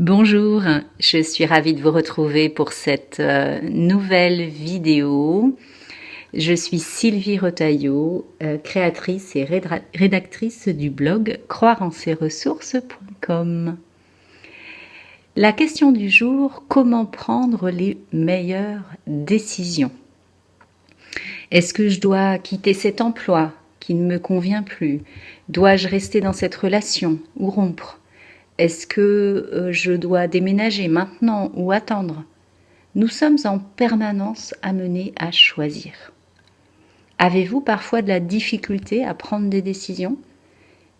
Bonjour, je suis ravie de vous retrouver pour cette nouvelle vidéo. Je suis Sylvie Retailleau, créatrice et rédactrice du blog croireenses-ressources.com. La question du jour, comment prendre les meilleures décisions? Est-ce que je dois quitter cet emploi qui ne me convient plus? Dois-je rester dans cette relation ou rompre? Est-ce que je dois déménager maintenant ou attendre? Nous sommes en permanence amenés à choisir. Avez-vous parfois de la difficulté à prendre des décisions?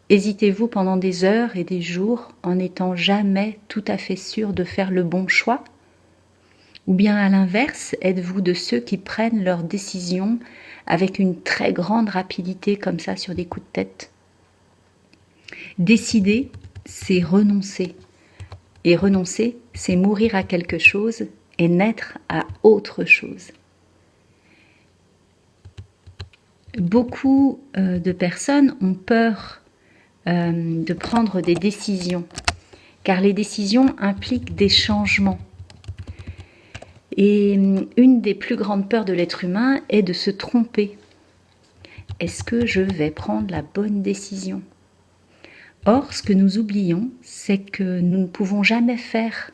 Hésitez-vous pendant des heures et des jours en n'étant jamais tout à fait sûr de faire le bon choix? Ou bien à l'inverse, êtes-vous de ceux qui prennent leurs décisions avec une très grande rapidité comme ça sur des coups de tête? Décider, c'est renoncer. Et renoncer, c'est mourir à quelque chose et naître à autre chose. Beaucoup de personnes ont peur de prendre des décisions, car les décisions impliquent des changements. Et une des plus grandes peurs de l'être humain est de se tromper. Est-ce que je vais prendre la bonne décision ? Or, ce que nous oublions, c'est que nous ne pouvons jamais faire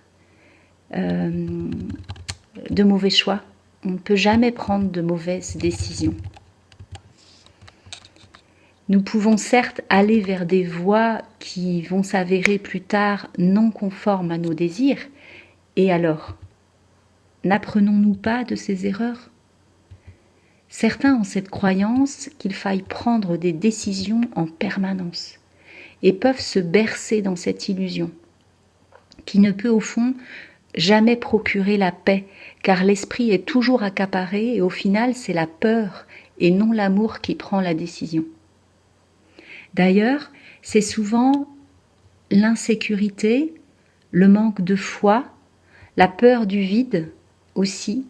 de mauvais choix. On ne peut jamais prendre de mauvaises décisions. Nous pouvons certes aller vers des voies qui vont s'avérer plus tard non conformes à nos désirs. Et alors, n'apprenons-nous pas de ces erreurs ? Certains ont cette croyance qu'il faille prendre des décisions en permanence et peuvent se bercer dans cette illusion, qui ne peut au fond jamais procurer la paix, car l'esprit est toujours accaparé et au final c'est la peur et non l'amour qui prend la décision. D'ailleurs, c'est souvent l'insécurité, le manque de foi, la peur du vide aussi,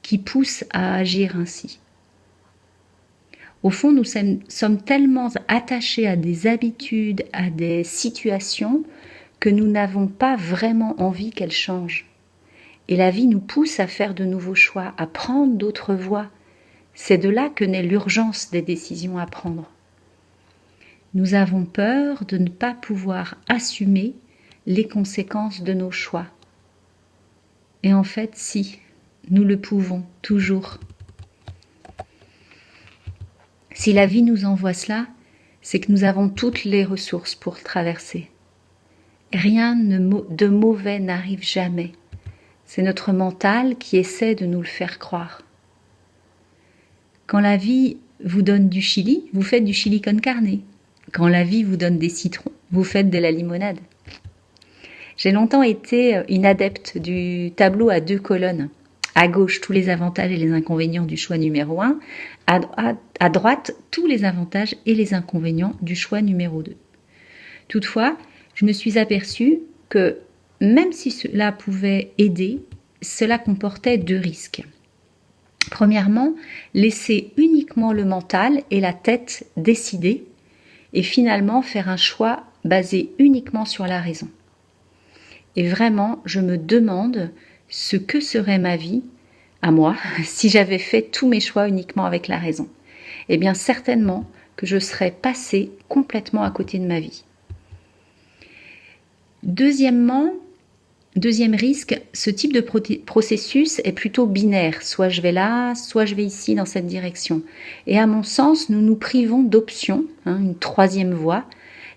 qui poussent à agir ainsi. Au fond, nous sommes tellement attachés à des habitudes, à des situations, que nous n'avons pas vraiment envie qu'elles changent. Et la vie nous pousse à faire de nouveaux choix, à prendre d'autres voies. C'est de là que naît l'urgence des décisions à prendre. Nous avons peur de ne pas pouvoir assumer les conséquences de nos choix. Et en fait, si, nous le pouvons, toujours. Si la vie nous envoie cela, c'est que nous avons toutes les ressources pour le traverser. Rien de mauvais n'arrive jamais. C'est notre mental qui essaie de nous le faire croire. Quand la vie vous donne du chili, vous faites du chili con carne. Quand la vie vous donne des citrons, vous faites de la limonade. J'ai longtemps été une adepte du tableau à 2 colonnes. À gauche, tous les avantages et les inconvénients du choix numéro 1. À droite, tous les avantages et les inconvénients du choix numéro 2. Toutefois, je me suis aperçue que même si cela pouvait aider, cela comportait 2 risques. Premièrement, laisser uniquement le mental et la tête décider et finalement faire un choix basé uniquement sur la raison. Et vraiment, je me demande ce que serait ma vie, à moi, si j'avais fait tous mes choix uniquement avec la raison. Eh bien, certainement que je serais passée complètement à côté de ma vie. Deuxième risque, ce type de processus est plutôt binaire. Soit je vais là, soit je vais ici dans cette direction. Et à mon sens, nous nous privons d'options, une 3e voie,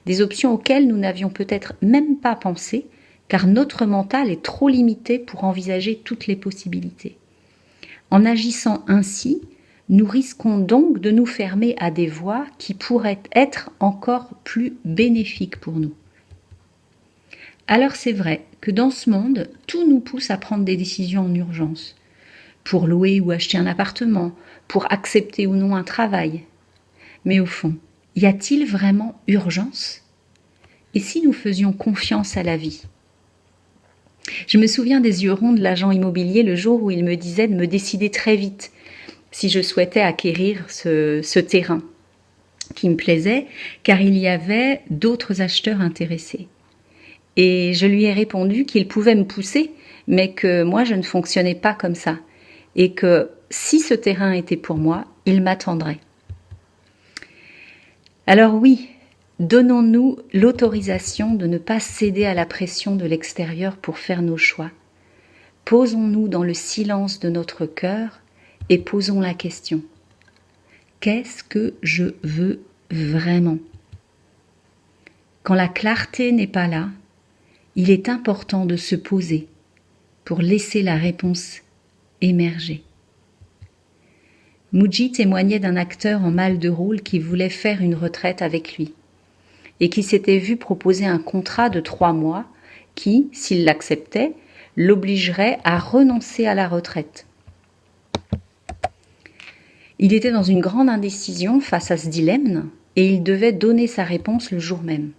des options auxquelles nous n'avions peut-être même pas pensé, car notre mental est trop limité pour envisager toutes les possibilités. En agissant ainsi, nous risquons donc de nous fermer à des voies qui pourraient être encore plus bénéfiques pour nous. Alors c'est vrai que dans ce monde, tout nous pousse à prendre des décisions en urgence, pour louer ou acheter un appartement, pour accepter ou non un travail. Mais au fond, y a-t-il vraiment urgence? Et si nous faisions confiance à la vie? Je me souviens des yeux ronds de l'agent immobilier le jour où il me disait de me décider très vite si je souhaitais acquérir ce terrain qui me plaisait, car il y avait d'autres acheteurs intéressés. Et je lui ai répondu qu'il pouvait me pousser, mais que moi je ne fonctionnais pas comme ça. Et que si ce terrain était pour moi, il m'attendrait. Alors oui, donnons-nous l'autorisation de ne pas céder à la pression de l'extérieur pour faire nos choix. Posons-nous dans le silence de notre cœur et posons la question. Qu'est-ce que je veux vraiment ? Quand la clarté n'est pas là, il est important de se poser pour laisser la réponse émerger. Mooji témoignait d'un acteur en mal de rôle qui voulait faire une retraite avec lui et qui s'était vu proposer un contrat de 3 mois qui, s'il l'acceptait, l'obligerait à renoncer à la retraite. Il était dans une grande indécision face à ce dilemme et il devait donner sa réponse le jour même.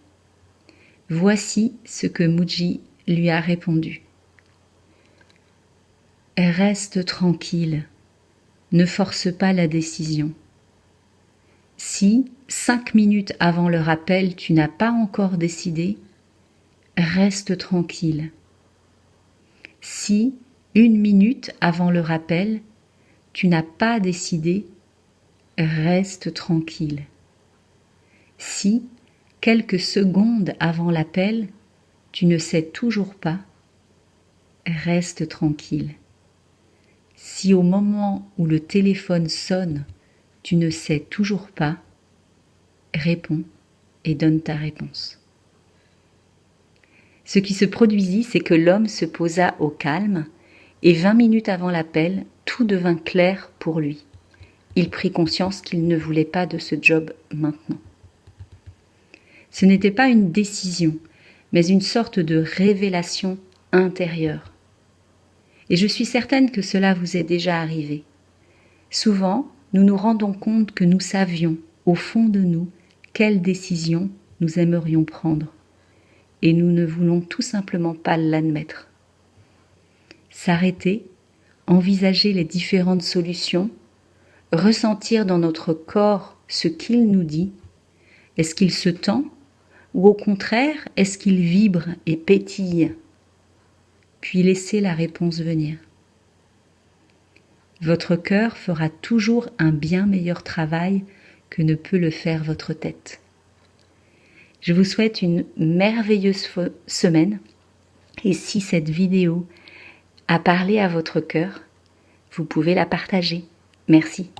Voici ce que Mooji lui a répondu. Reste tranquille, ne force pas la décision. Si 5 minutes avant le rappel tu n'as pas encore décidé, reste tranquille. Si 1 minute avant le rappel tu n'as pas décidé, reste tranquille. Si quelques secondes avant l'appel tu ne sais toujours pas, reste tranquille. Si au moment où le téléphone sonne, tu ne sais toujours pas, réponds et donne ta réponse. Ce qui se produisit, c'est que l'homme se posa au calme et 20 minutes avant l'appel, tout devint clair pour lui. Il prit conscience qu'il ne voulait pas de ce job maintenant. Ce n'était pas une décision, mais une sorte de révélation intérieure. Et je suis certaine que cela vous est déjà arrivé. Souvent, nous nous rendons compte que nous savions, au fond de nous, quelle décision nous aimerions prendre. Et nous ne voulons tout simplement pas l'admettre. S'arrêter, envisager les différentes solutions, ressentir dans notre corps ce qu'il nous dit. Est-ce qu'il se tend ou au contraire, est-ce qu'il vibre et pétille ? Puis laisser la réponse venir. Votre cœur fera toujours un bien meilleur travail que ne peut le faire votre tête. Je vous souhaite une merveilleuse semaine et si cette vidéo a parlé à votre cœur, vous pouvez la partager. Merci.